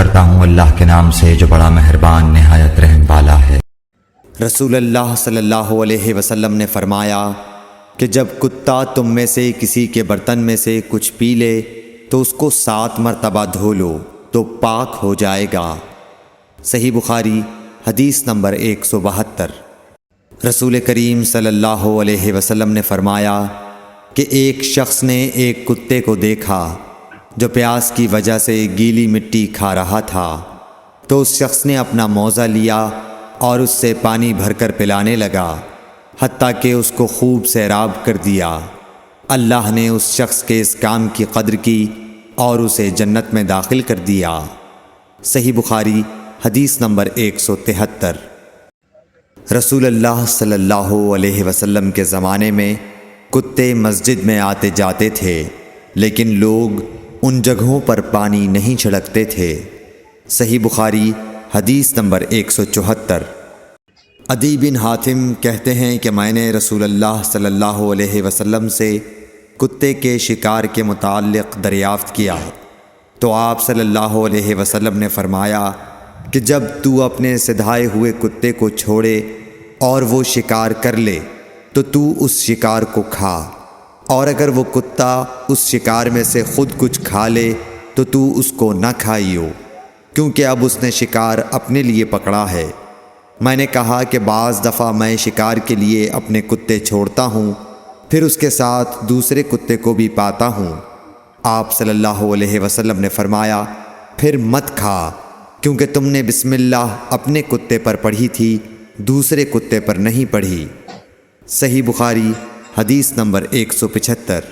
کرتا ہوں اللہ کے نام سے جو بڑا مہربان نہایت رحم والا ہے۔ رسول اللہ صلی اللہ علیہ وسلم نے فرمایا کہ جب کتا تم میں سے کسی کے برتن میں سے کچھ پی لے تو اس کو 7 مرتبہ دھو لو تو پاک ہو جائے گا۔ صحیح بخاری حدیث نمبر 172۔ رسول کریم صلی اللہ علیہ وسلم نے فرمایا کہ ایک شخص نے ایک کتے کو دیکھا جو پیاس کی وجہ سے گیلی مٹی کھا رہا تھا، تو اس شخص نے اپنا موزہ لیا اور اس سے پانی بھر کر پلانے لگا حتیٰ کہ اس کو خوب سیراب کر دیا۔ اللہ نے اس شخص کے اس کام کی قدر کی اور اسے جنت میں داخل کر دیا۔ صحیح بخاری حدیث نمبر 173۔ رسول اللہ صلی اللہ علیہ وسلم کے زمانے میں کتے مسجد میں آتے جاتے تھے، لیکن لوگ ان جگہوں پر پانی نہیں چھڑکتے تھے۔ صحیح بخاری حدیث نمبر 174۔ عدی بن حاتم کہتے ہیں کہ میں نے رسول اللہ صلی اللہ علیہ وسلم سے کتے کے شکار کے متعلق دریافت کیا تو آپ صلی اللہ علیہ وسلم نے فرمایا کہ جب تو اپنے سدھائے ہوئے کتے کو چھوڑے اور وہ شکار کر لے تو اس شکار کو کھا، اور اگر وہ کتا اس شکار میں سے خود کچھ کھا لے تو اس کو نہ کھائیو، کیونکہ اب اس نے شکار اپنے لیے پکڑا ہے۔ میں نے کہا کہ بعض دفعہ میں شکار کے لیے اپنے کتے چھوڑتا ہوں، پھر اس کے ساتھ دوسرے کتے کو بھی پاتا ہوں۔ آپ صلی اللہ علیہ وسلم نے فرمایا پھر مت کھا، کیونکہ تم نے بسم اللہ اپنے کتے پر پڑھی تھی، دوسرے کتے پر نہیں پڑھی۔ صحیح بخاری حدیث نمبر 175۔